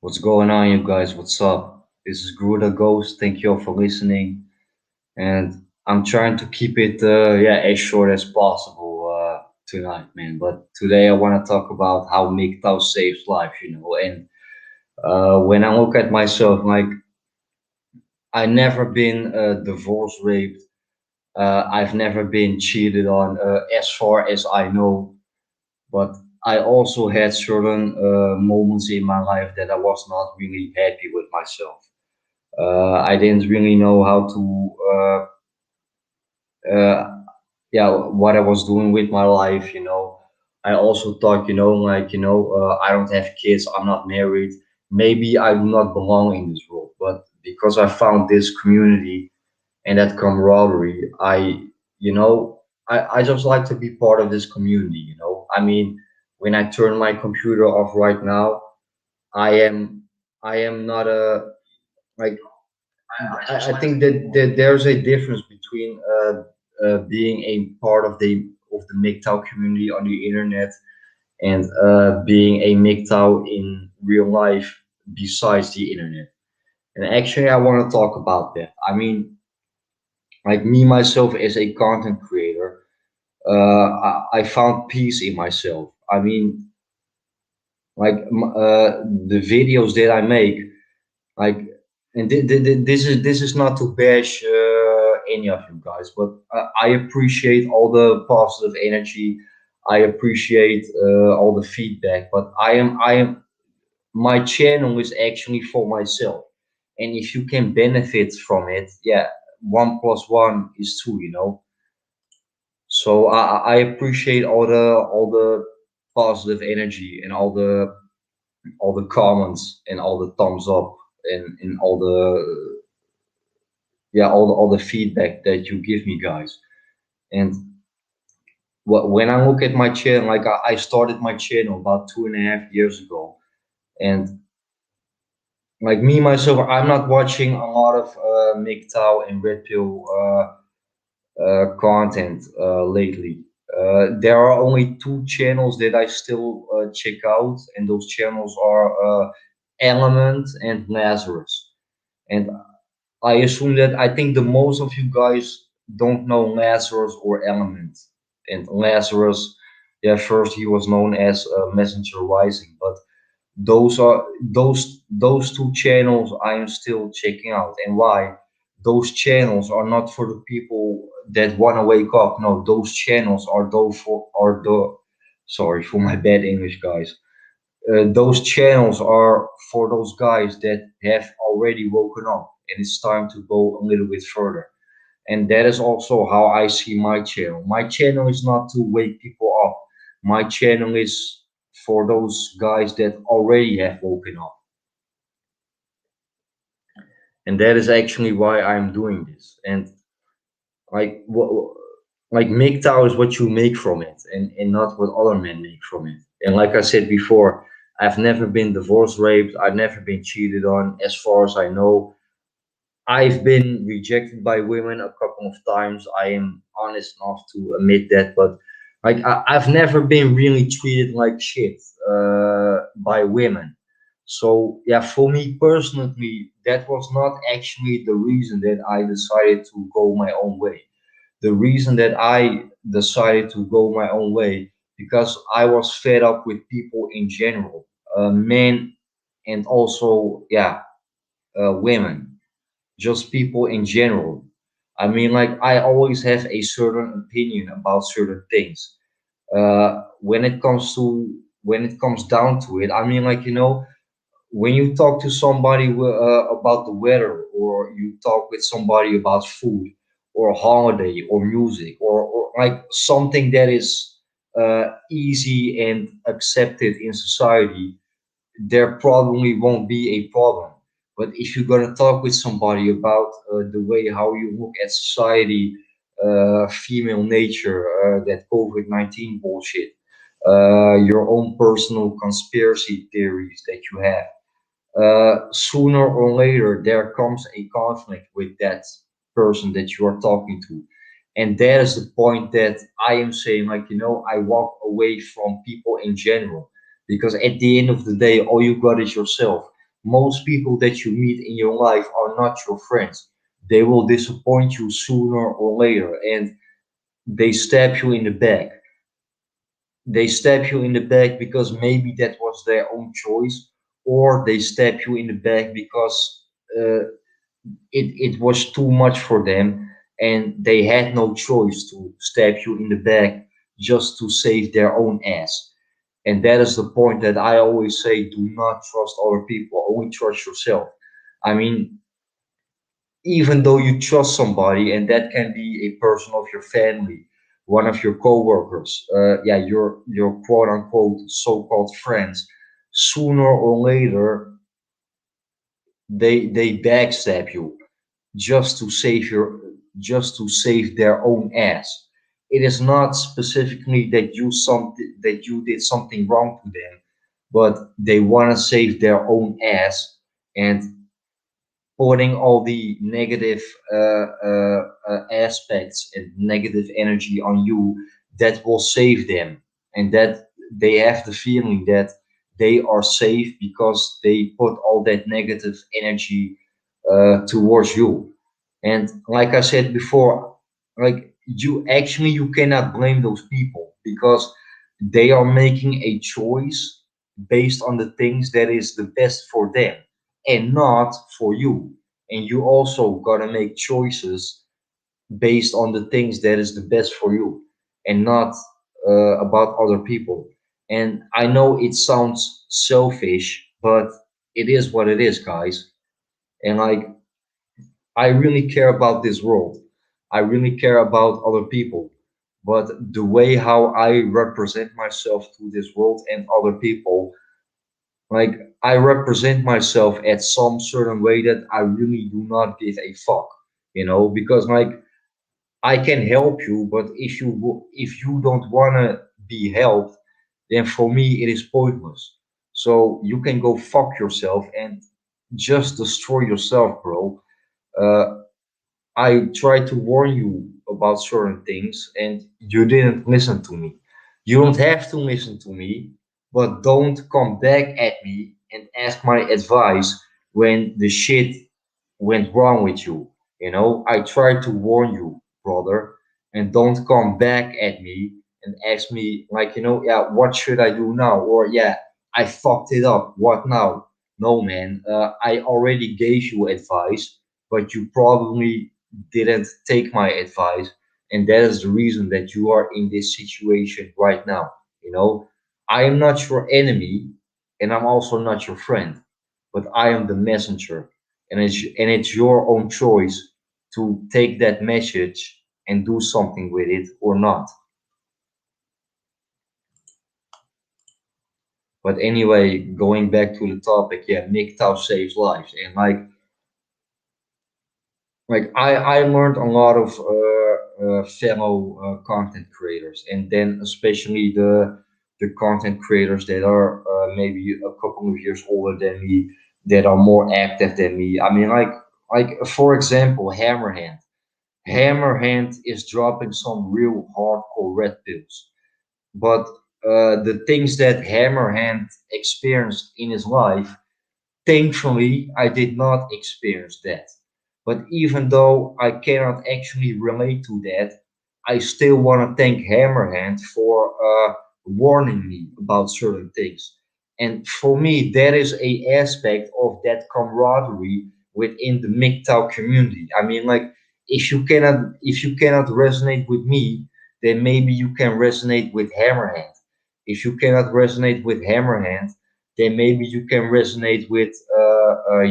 What's going on, you guys? What's up? This is Gruda Ghost. Thank you all for listening. And I'm trying to keep it, as short as possible tonight, man. But today I want to talk about how MGTOW saves life. And when I look at myself, like I never been divorce raped. I've never been cheated on, as far as I know. But I also had certain moments in my life that I was not really happy with myself. I didn't really know how to, what I was doing with my life. I also thought, I don't have kids, I'm not married. Maybe I do not belong in this world. But because I found this community and that camaraderie, I just like to be part of this community. I mean, when I turn my computer off right now, I am, I am not a, like, I think that there's a difference between being a part of the MGTOW community on the internet and being a MGTOW in real life besides the internet. And actually, I want to talk about that. I mean, like me myself as a content creator, I found peace in myself. I mean, the videos that I make, like, and this is not to bash any of you guys, but I appreciate all the positive energy. I appreciate all the feedback, but I am my channel is actually for myself, and if you can benefit from it, yeah, one plus one is two. So I appreciate all the positive energy and all the comments and all the thumbs up and all the feedback that you give me, guys. And when I look at my channel, like I started my channel about 2.5 years ago, and like me myself, I'm not watching a lot of MGTOW and Red Pill content lately. There are only two channels that I still check out, and those channels are Element and Lazarus. And I assume that I think the most of you guys don't know Lazarus or Element. And Lazarus, yeah, first he was known as Messenger Rising, but those two channels I am still checking out. And why? Those channels are not for the people that want to wake up. No, those channels are the sorry for my bad English, guys. Those channels are for those guys that have already woken up and it's time to go a little bit further. And that is also how I see my channel. My channel is not to wake people up. My channel is for those guys that already have woken up. And that is actually why I'm doing this. And like like MGTOW is what you make from it, and not what other men make from it. And like I said before, I've never been divorce raped. I've never been cheated on, as far as I know. I've been rejected by women a couple of times. I am honest enough to admit that, but like I've never been really treated like shit by women. So yeah, for me personally, that was not actually the reason that I decided to go my own way. The reason that I decided to go my own way because I was fed up with people in general, men, and also women, just people in general. I mean, like I always have a certain opinion about certain things. When it comes down to it, I mean, like when you talk to somebody about the weather, or you talk with somebody about food, or a holiday, or music, or like something that is easy and accepted in society, there probably won't be a problem. But if you're gonna talk with somebody about the way how you look at society, female nature, that COVID-19 bullshit, your own personal conspiracy theories that you have, sooner or later there comes a conflict with that person that you are talking to. And that is the point that I am saying, like, I walk away from people in general, because at the end of the day, all you got is yourself. most people that you meet in your life are not your friends. They will disappoint you sooner or later, and they stab you in the back. They stab you in the back because maybe that was their own choice, or they stab you in the back because it was too much for them and they had no choice to stab you in the back just to save their own ass. And that is the point that I always say, do not trust other people, only trust yourself. I mean, even though you trust somebody, and that can be a person of your family, one of your coworkers, yeah, your quote unquote so-called friends, sooner or later they backstab you just to save your just to save their own ass. It is not specifically that you did something wrong to them, but they want to save their own ass, and putting all the negative aspects and negative energy on you, that will save them, and that they have the feeling that they are safe because they put all that negative energy towards you. And like I said before, like you cannot blame those people because they are making a choice based on the things that is the best for them and not for you. And you also gotta make choices based on the things that is the best for you and not about other people. And I know it sounds selfish, but it is what it is, guys. And like I really care about this world. I really care about other people. But the way how I represent myself to this world and other people, like I represent myself at some certain way that I really do not give a fuck, because like I can help you, but if you don't wanna be helped, then for me it is pointless. So you can go fuck yourself and just destroy yourself, bro. Uh, I tried to warn you about certain things and you didn't listen to me. You don't have to listen to me, but don't come back at me and ask my advice when the shit went wrong with you. I tried to warn you, brother, and don't come back at me and ask me, like, yeah, what should I do now? Or, yeah, I fucked it up. What now? No, man, I already gave you advice, but you probably didn't take my advice, and that is the reason that you are in this situation right now. I am not your enemy, and I'm also not your friend, but I am the messenger, and it's your own choice to take that message and do something with it or not. But anyway, going back to the topic, yeah, MGTOW saves lives, and like I learned a lot of fellow content creators, and then especially the content creators that are maybe a couple of years older than me, that are more active than me. I mean, like for example, Hammerhand. Hammerhand is dropping some real hardcore red pills, but the things that Hammerhand experienced in his life, thankfully, I did not experience that. But even though I cannot actually relate to that, I still want to thank Hammerhand for warning me about certain things. And for me, that is a aspect of that camaraderie within the MGTOW community. I mean, like if you cannot resonate with me, then maybe you can resonate with Hammerhand. If you cannot resonate with Hammerhand, then maybe you can resonate with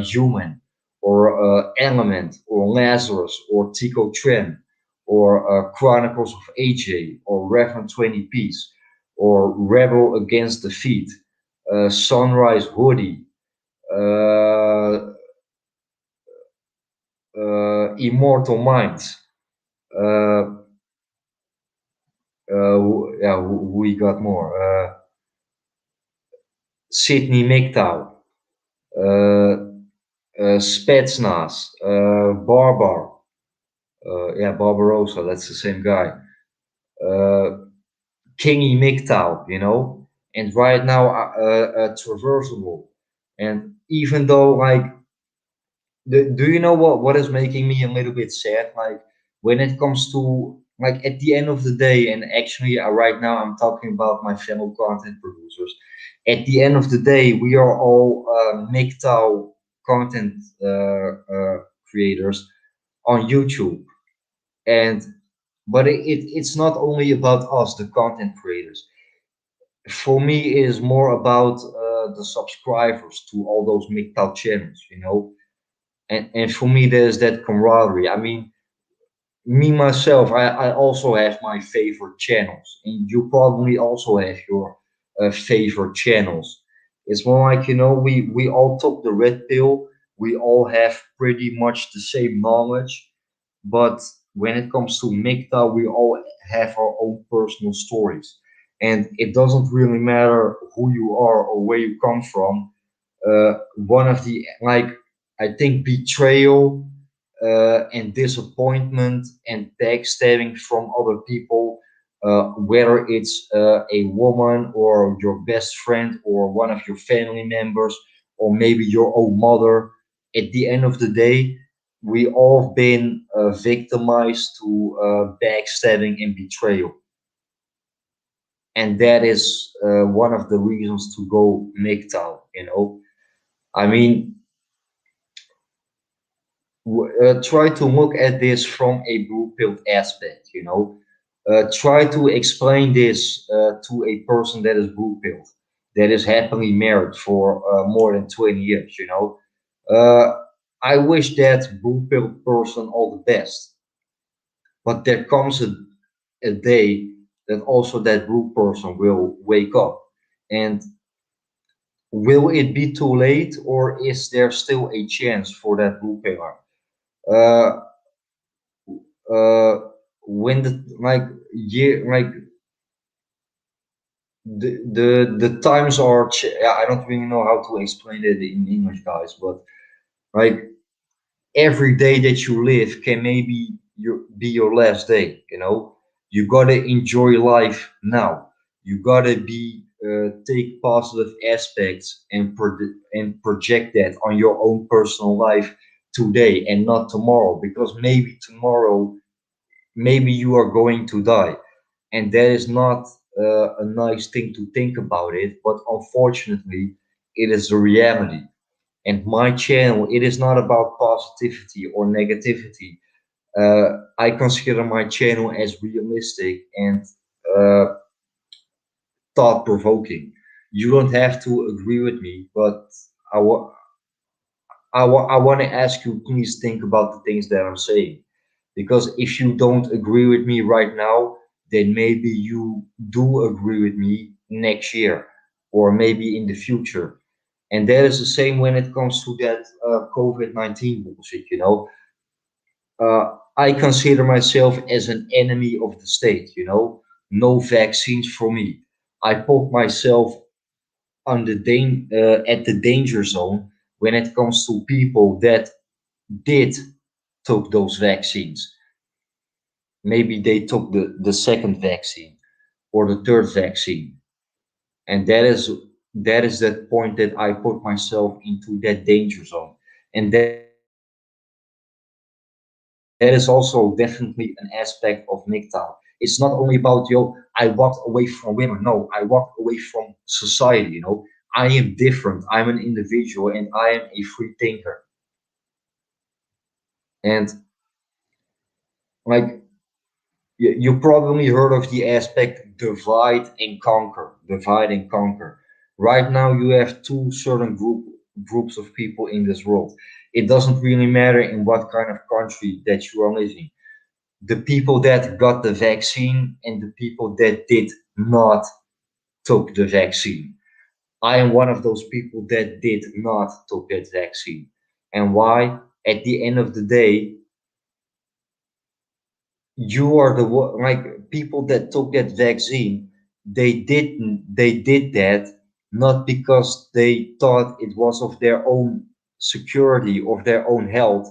Human or Element or Lazarus or Tico Tren or Chronicles of AJ or Reverend 20 Piece or Rebel Against Defeat, Sunrise Hoodie, uh, Immortal Minds. Uh, yeah, who we got more? Sydney MGTOW, Spetsnaz, Barbar, yeah, Barbarossa, that's the same guy. Uh, Kingy MGTOW, and right now Traversable. And even though like do you know what is making me a little bit sad? Like when it comes to like at the end of the day, and actually right now I'm talking about my fellow content producers. At the end of the day, we are all MGTOW content creators on YouTube, and but it's not only about us, the content creators. For me, it is more about the subscribers to all those MGTOW channels, you know. And for me, there's that camaraderie. I mean, me myself, I also have my favorite channels, and you probably also have your favorite channels. It's more like, you know, we all took the red pill. We all have pretty much the same knowledge, but when it comes to MGTOW, we all have our own personal stories, and it doesn't really matter who you are or where you come from. One of the like I think betrayal and disappointment and backstabbing from other people, whether it's a woman or your best friend or one of your family members or maybe your own mother. At the end of the day, we all been victimized to backstabbing and betrayal, and that is one of the reasons to go MGTOW. You know, I mean, try to look at this from a blue pill aspect, you know. Try to explain this to a person that is blue pilled, that is happily married for more than 20 years, you know. Uh, I wish that blue pilled person all the best, but there comes a day that also that blue person will wake up. And will it be too late, or is there still a chance for that blue pillar? Uh, uh when the like year like the times are I don't really know how to explain it in English, guys, but like every day that you live can maybe be your last day, you know. You gotta enjoy life now. You gotta be take positive aspects and project that on your own personal life today and not tomorrow, because maybe tomorrow, maybe you are going to die, and that is not a nice thing to think about it, but unfortunately it is a reality. And my channel, it is not about positivity or negativity. I consider my channel as realistic and uh, thought provoking. You don't have to agree with me, but I, wa- I want to ask you, please think about the things that I'm saying. Because if you don't agree with me right now, then maybe you do agree with me next year or maybe in the future. And that is the same when it comes to that COVID-19 bullshit, you know. I consider myself as an enemy of the state, you know. No vaccines for me. I put myself on the at the danger zone when it comes to people that did took those vaccines. Maybe they took the second vaccine or the third vaccine. And that is that point that I put myself into that danger zone. And that is also definitely an aspect of MGTOW. It's not only about, yo, I walked away from women. No, I walked away from society, you know. I am different. I'm an individual and I am a free thinker. And like you probably heard of the aspect divide and conquer. Right now you have two certain groups of people in this world. It doesn't really matter in what kind of country that you are living. The people that got the vaccine and the people that did not took the vaccine. I am one of those people that did not took that vaccine. And why? At the end of the day, you are like people that took that vaccine. They did that not because they thought it was of their own security or their own health,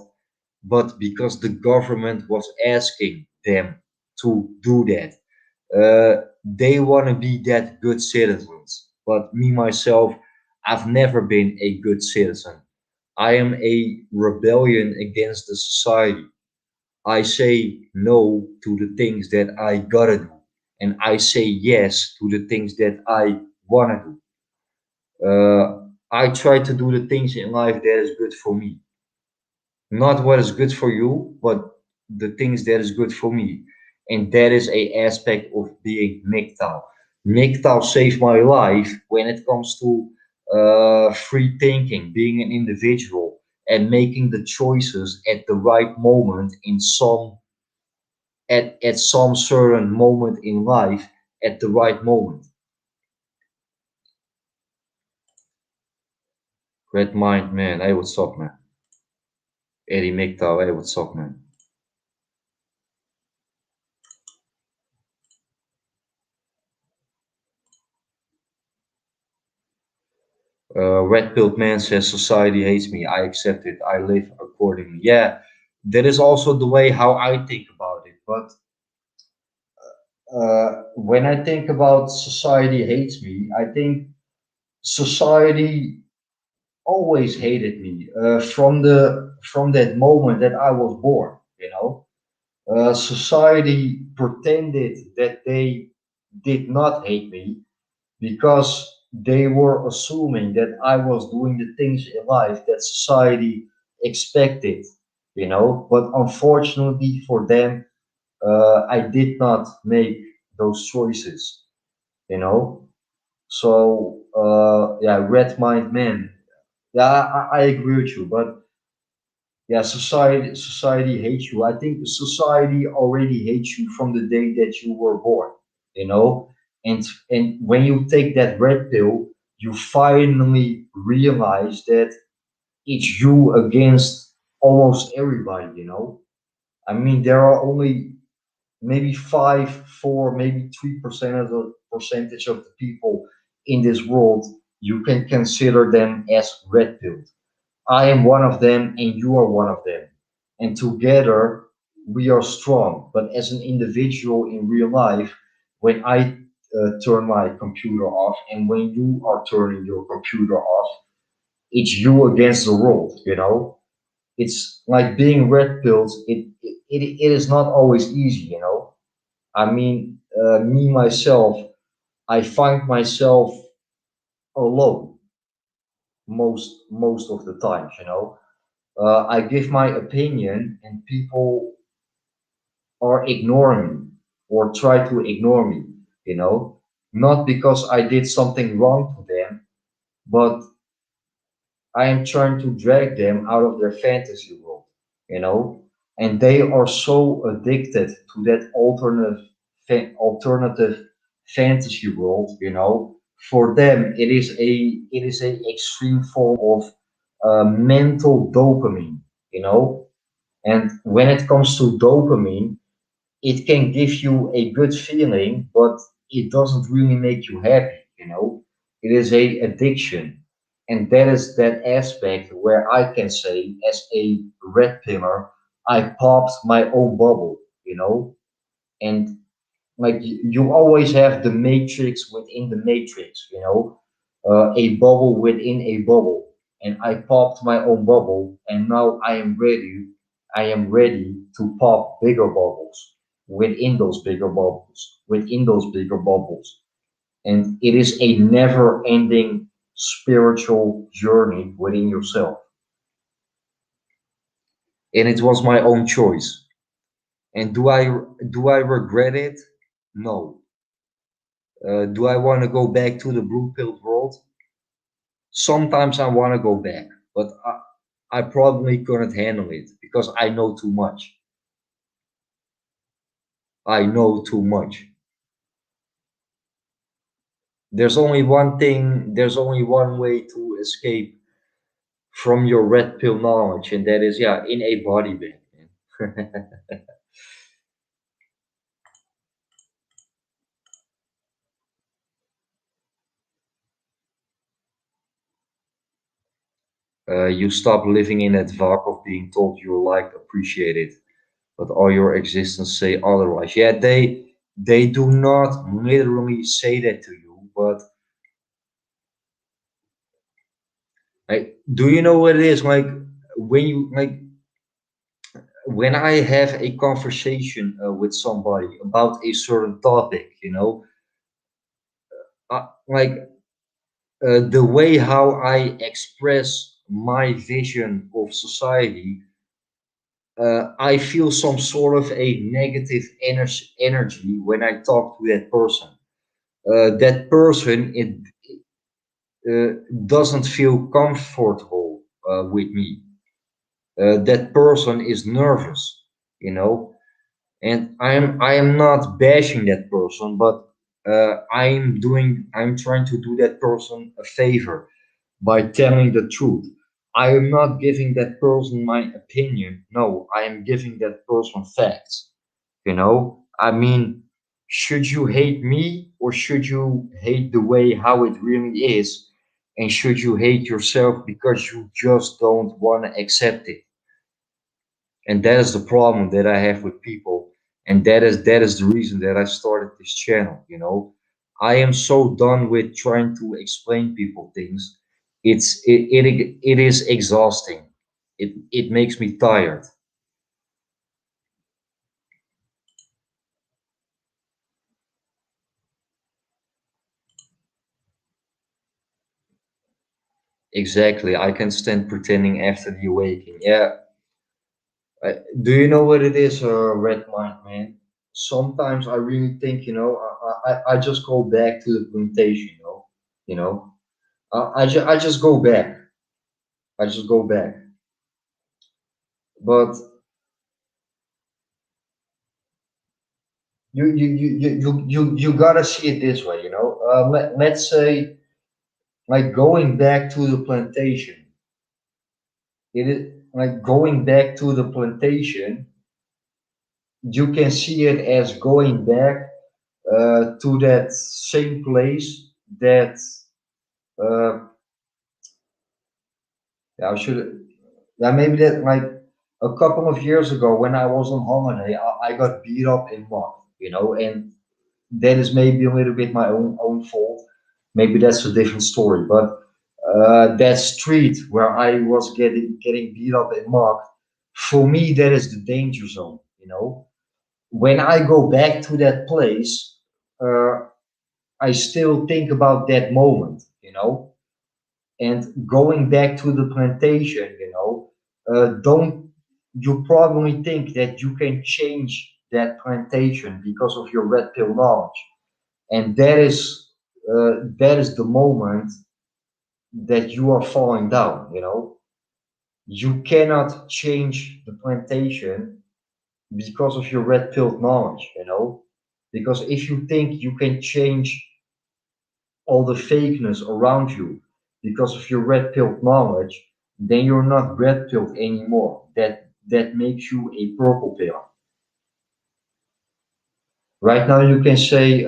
but because the government was asking them to do that. They want to be that good citizens, but me myself, I've never been a good citizen. I am a rebellion against the society. I say no to the things that I gotta do, and I say yes to the things that I wanna do. I try to do the things in life that is good for me, not what is good for you, but the things that is good for me. And that is a aspect of being MGTOW. MGTOW saved my life when it comes to free thinking, being an individual, and making the choices at the right moment in some certain moment in life at the right moment. Red Mind, man, hey, what's up, man? Eddie MGTOW, hey, what's up, man? Red Pilled Man says society hates me. I accept it. I live accordingly. Yeah, that is also the way how I think about it. But when I think about society hates me, I think society always hated me from that moment that I was born. Society pretended that they did not hate me because they were assuming that I was doing the things in life that society expected, But unfortunately for them, I did not make those choices, you know. So yeah, red mind man. Yeah, I agree with you, but yeah, society hates you. I think society already hates you from the day that you were born, you know. And when you take that red pill, you finally realize that it's you against almost everybody, I mean, there are only maybe 5, 4, maybe 3% of the percentage of the people in this world you can consider them as red pill. I am one of them and you are one of them. And together we are strong. But as an individual in real life, when I turn my computer off and when you are turning your computer off, it's you against the world, It's like being red pills. It is not always easy. I mean, me myself, I find myself alone most of the times. I give my opinion and people are ignoring me or try to ignore me, not because I did something wrong to them, but I am trying to drag them out of their fantasy world, you know, and they are so addicted to that alternative fantasy world, For them, it is a extreme form of mental dopamine, you know. And when it comes to dopamine, it can give you a good feeling, but it doesn't really make you happy. It is a addiction. And that is that aspect where I can say, as a red pillar, I popped my own bubble. And like you always have the matrix within the matrix, a bubble within a bubble. And I popped my own bubble, and now I am ready. I am ready to pop bigger bubbles within those bigger bubbles, within those bigger bubbles. And it is a never ending spiritual journey within yourself. And it was my own choice. And do I regret it? No. Do I want to go back to the blue pill world? Sometimes I want to go back, but I probably couldn't handle it because I know too much. I know too much. There's only one way to escape from your red pill knowledge, and that is, yeah, in a body bag. Man. You stop living in that vacuum of being told you're liked, appreciated, but all your existence say otherwise. Yeah, they do not literally say that to you, but Like, do you know what it is? Like when you like when I have a conversation with somebody about a certain topic, like the way how I express my vision of society, I feel some sort of a negative energy when I talk to that person. That person uh, doesn't feel comfortable with me. That person is nervous, you know, and I am not bashing that person, but I'm trying to do that person a favor by telling the truth. I am not giving that person my opinion. No, I am giving that person facts. I mean, should you hate me or should you hate the way how it really is? And should you hate yourself because you just don't want to accept it? And that is the problem that I have with people, and that is the reason that I started this channel. I am so done with trying to explain people things. It is exhausting. It makes me tired. Exactly. I can stand pretending after the awakening. Yeah. Do you know what it is, red mind man? Sometimes I really think, I just go back to the plantation. You know. I just go back. I just go back. But you gotta see it this way. Let's say like going back to the plantation. It is like going back to the plantation. You can see it as going back to that same place that uh, yeah, I should yeah, maybe that like a couple of years ago when I was on holiday, I got beat up in mock, and that is maybe a little bit my own fault. Maybe that's a different story. But that street where I was getting beat up and mocked, for me that is the danger zone. When I go back to that place, uh, I still think about that moment. And going back to the plantation, don't you probably think that you can change that plantation because of your red pill knowledge? And that is the moment that you are falling down. You cannot change the plantation because of your red pill knowledge. Because if you think you can change all the fakeness around you because of your red pill knowledge, then you're not red pilled anymore. That makes you a purple pill. Right now you can say,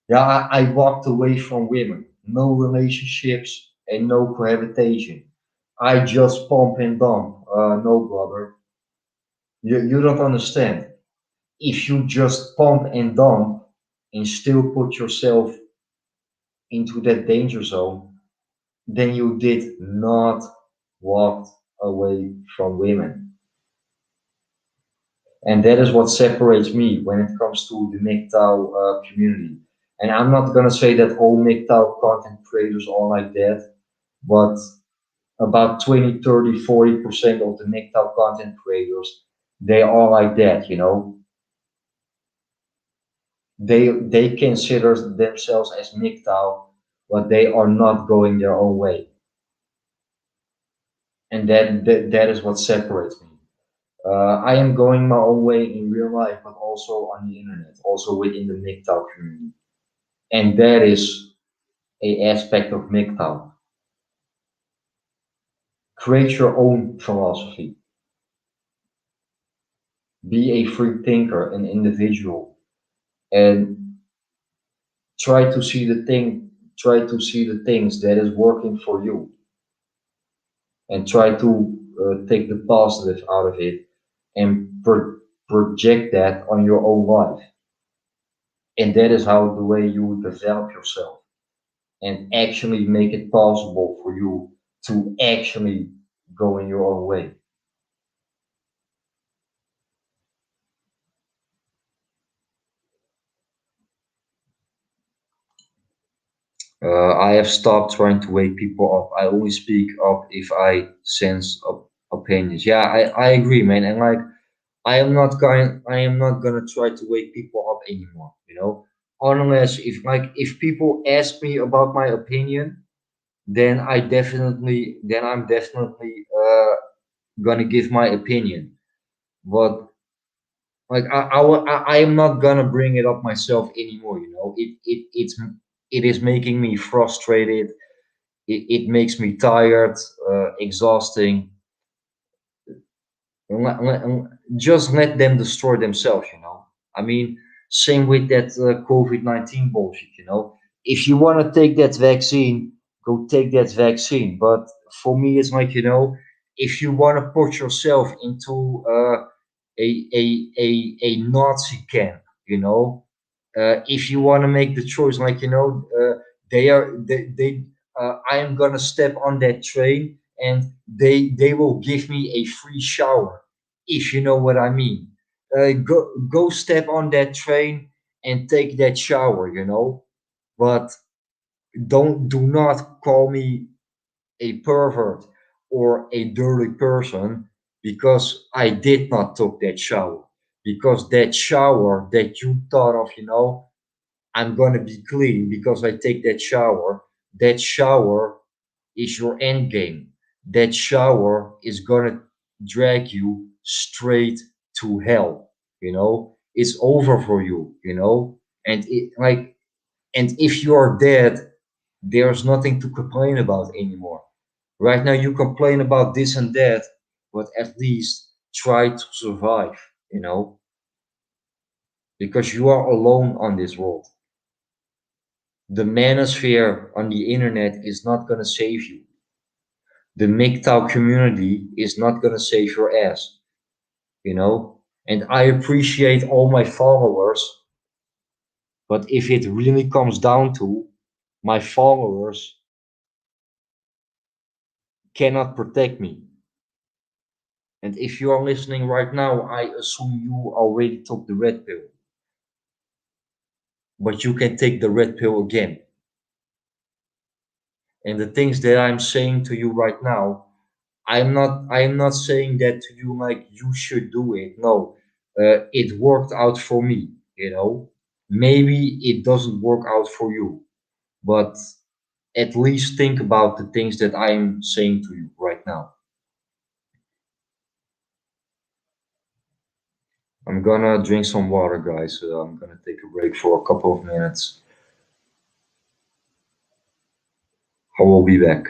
yeah, I walked away from women, no relationships and no cohabitation. I just pump and dump. No, brother, you don't understand. If you just pump and dump and still put yourself into that danger zone, then you did not walk away from women. And that is what separates me when it comes to the MGTOW community. And I'm not going to say that all MGTOW content creators are like that, but about 20, 30, 40% of the MGTOW content creators, they are like that. They consider themselves as MGTOW, but they are not going their own way. And that is what separates me. I am going my own way in real life, but also on the internet, also within the MGTOW community. And that is a aspect of MGTOW. Create your own philosophy. Be a free thinker, an individual, and try to see the thing. Try to see the things that is working for you, and try to take the positive out of it and project that on your own life. And that is how the way you develop yourself. and actually make it possible for you to actually go in your own way. I have stopped trying to wake people up. I only speak up if I sense opinions. Yeah, I agree, man. And like, I am not gonna try to wake people up anymore, you know? Unless if people ask me about my opinion, then I'm definitely gonna give my opinion. But like I am not gonna bring it up myself anymore, you know? It is making me frustrated. It makes me tired, exhausting. Just let them destroy themselves, you know. I mean, same with that COVID-19 bullshit, you know. If you want to take that vaccine, go take that vaccine. But for me, it's like, you know, if you want to put yourself into a Nazi camp, you know, if you want to make the choice, like, you know, they I am gonna step on that train and they will give me a free shower, if you know what I mean. Go step on that train and take that shower, you know. But do not call me a pervert or a dirty person because I did not took that shower. Because that shower that you thought of, you know, I'm gonna be clean because I take that shower. That shower is your end game. That shower is gonna drag you straight to hell. You know, it's over for you. You know, and and if you are dead, there's nothing to complain about anymore. Right now, you complain about this and that, but at least try to survive. You know, because you are alone on this world. The manosphere on the internet is not going to save you. The MGTOW community is not going to save your ass, you know? And I appreciate all my followers, but if it really comes down to my followers cannot protect me. And if you are listening right now, I assume you already took the red pill, but you can take the red pill again. And the things that I'm saying to you right now, I'm not saying that to you like you should do it. No, it worked out for me, you know. Maybe it doesn't work out for you, but at least think about the things that I'm saying to you right now. I'm gonna drink some water, guys. I'm gonna take a break for a couple of minutes. I will be back.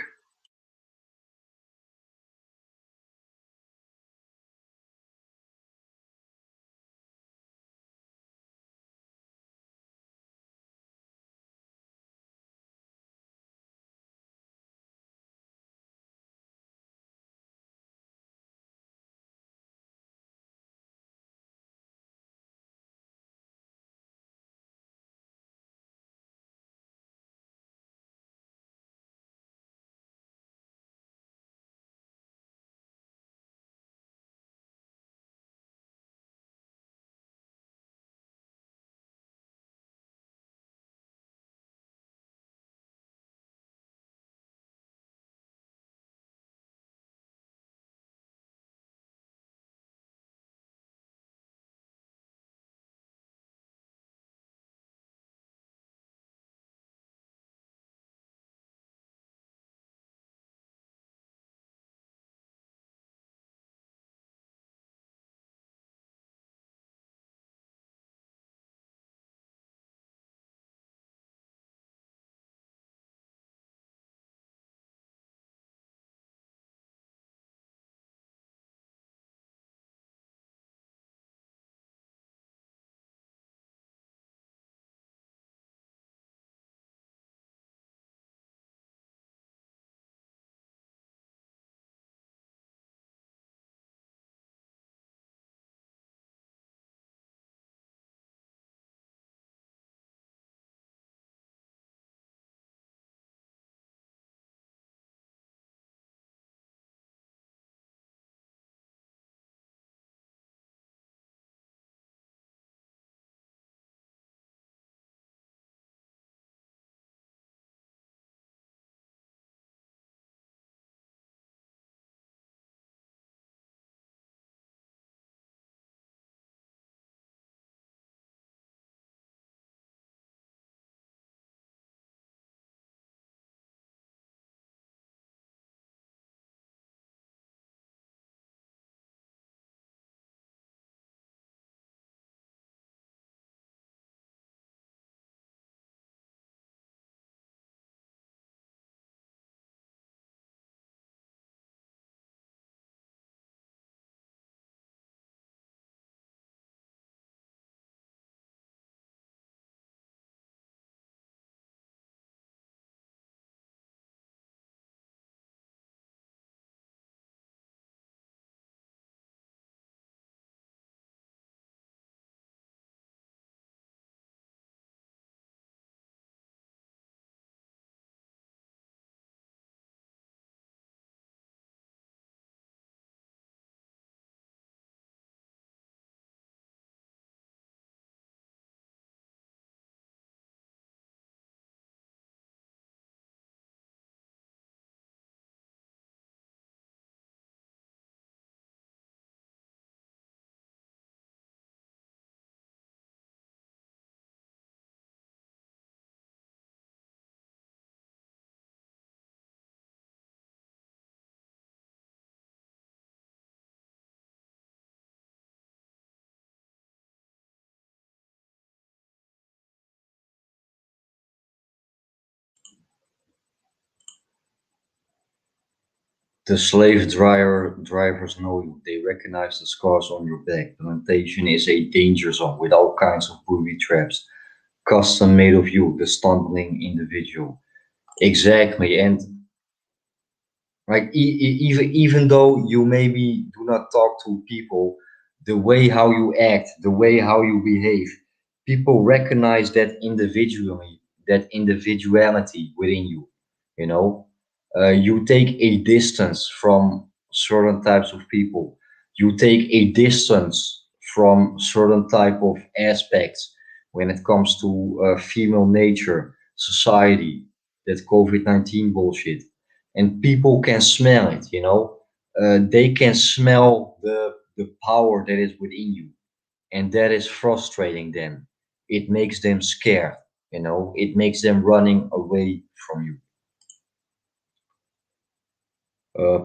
The slave drivers know you. They recognize the scars on your back. Plantation is a danger zone with all kinds of booby traps, custom made of you, the stumbling individual. Exactly, and like even though you maybe do not talk to people, the way how you act, the way how you behave, people recognize that individually, that individuality within you. You know, you take a distance from certain types of people. You take a distance from certain type of aspects when it comes to female nature, society, that COVID-19 bullshit, and people can smell it. They can smell the power that is within you, and that is frustrating them. It makes them scared. It makes them running away from you.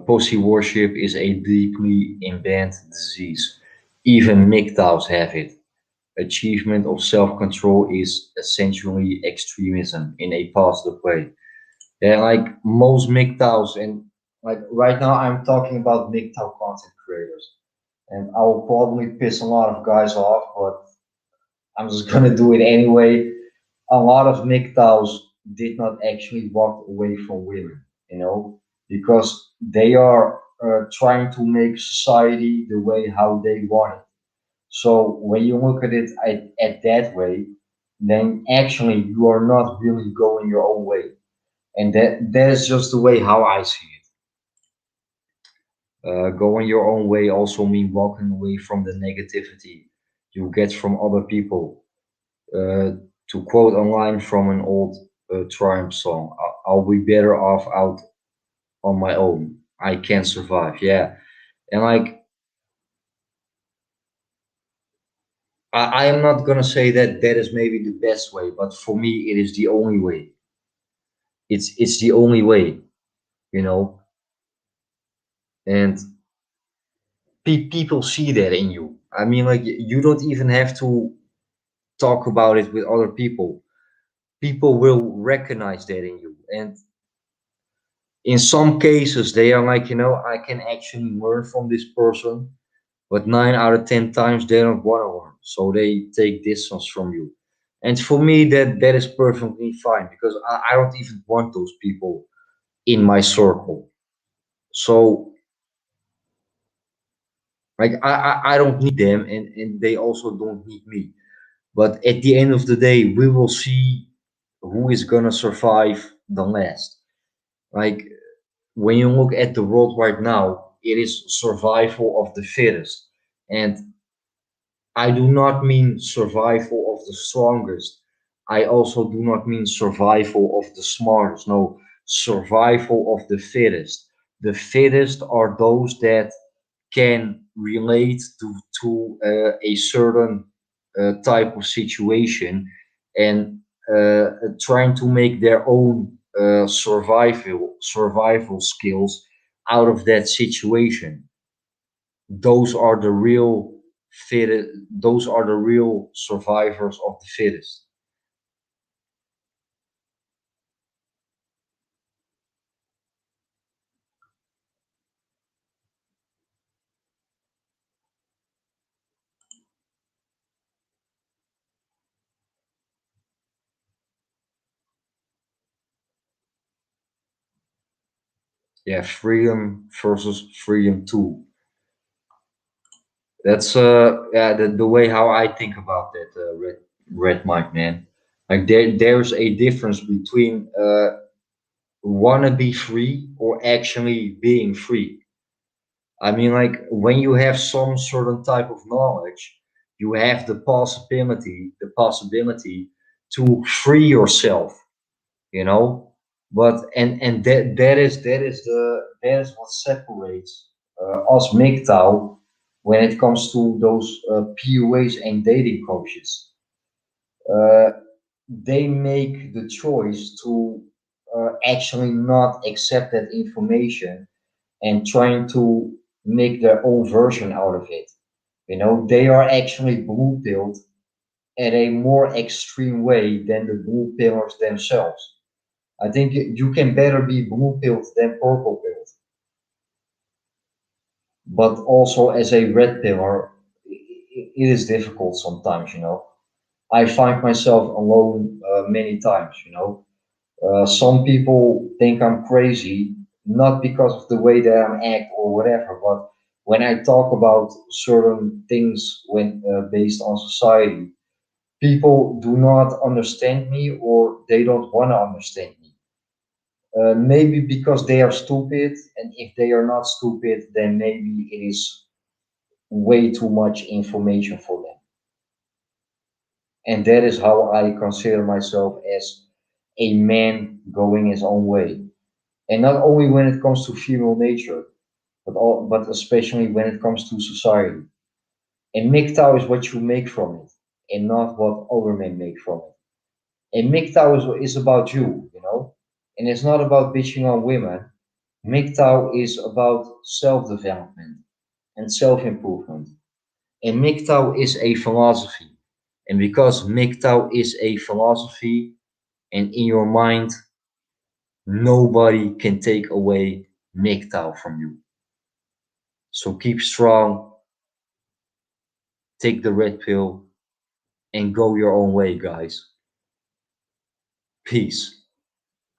Pussy worship is a deeply embedded disease. Even MGTOWs have it. Achievement of self-control is essentially extremism in a positive way. Yeah, like most MGTOWs, and like right now I'm talking about MGTOW content creators, and I will probably piss a lot of guys off, but I'm just gonna do it anyway. A lot of MGTOWs did not actually walk away from women, because they are trying to make society the way how they want it. So when you look at it at that way, then actually you are not really going your own way, and that is just the way how I see it. Going your own way also means walking away from the negativity you get from other people. Uh, to quote a line from an old Triumph song, I'll be better off out on my own. I can survive. Yeah, and like I am not gonna say that that is maybe the best way, but for me it is the only way. It's the only way, you know, and people see that in you. I mean, like you don't even have to talk about it with other people. People will recognize that in you, and in some cases they are like, I can actually learn from this person, but 9 out of 10 times they don't want to learn, so they take distance from you. And for me, that is perfectly fine, because I don't even want those people in my circle. So like I don't need them, and they also don't need me. But at the end of the day, we will see who is gonna survive the last. Like when you look at the world right now, it is survival of the fittest. And I do not mean survival of the strongest. I also do not mean survival of the smartest. No, survival of the fittest. The fittest are those that can relate to a certain type of situation, and trying to make their own survival skills out of that situation. Those are the real fit. Those are the real survivors of the fittest. Yeah, freedom versus freedom too. That's yeah, the way how I think about that, red mic man. Like there's a difference between wanna be free or actually being free. I mean, like when you have some certain type of knowledge, you have the possibility to free yourself, you know. But and that is what separates us MGTOW when it comes to those PUAs and dating coaches. Uh, they make the choice to actually not accept that information and trying to make their own version out of it. They are actually blue pilled in a more extreme way than the blue pillers themselves. I think you can better be blue pilled than purple pilled. but also as a red pillar, it is difficult sometimes, you know. I find myself alone many times, you know. Some people think I'm crazy, not because of the way that I act or whatever, but when I talk about certain things when based on society, people do not understand me or they don't want to understand me. Maybe because they are stupid, and if they are not stupid, then maybe it is way too much information for them. And that is how I consider myself as a man going his own way. And not only when it comes to female nature, but especially when it comes to society. And MGTOW is what you make from it, and not what other men make from it. And MGTOW is about you, you know, and it's not about bitching on women. MGTOW is about self-development and self-improvement. And MGTOW is a philosophy. And because MGTOW is a philosophy, and in your mind, nobody can take away MGTOW from you. So keep strong, take the red pill, and go your own way, guys. Peace.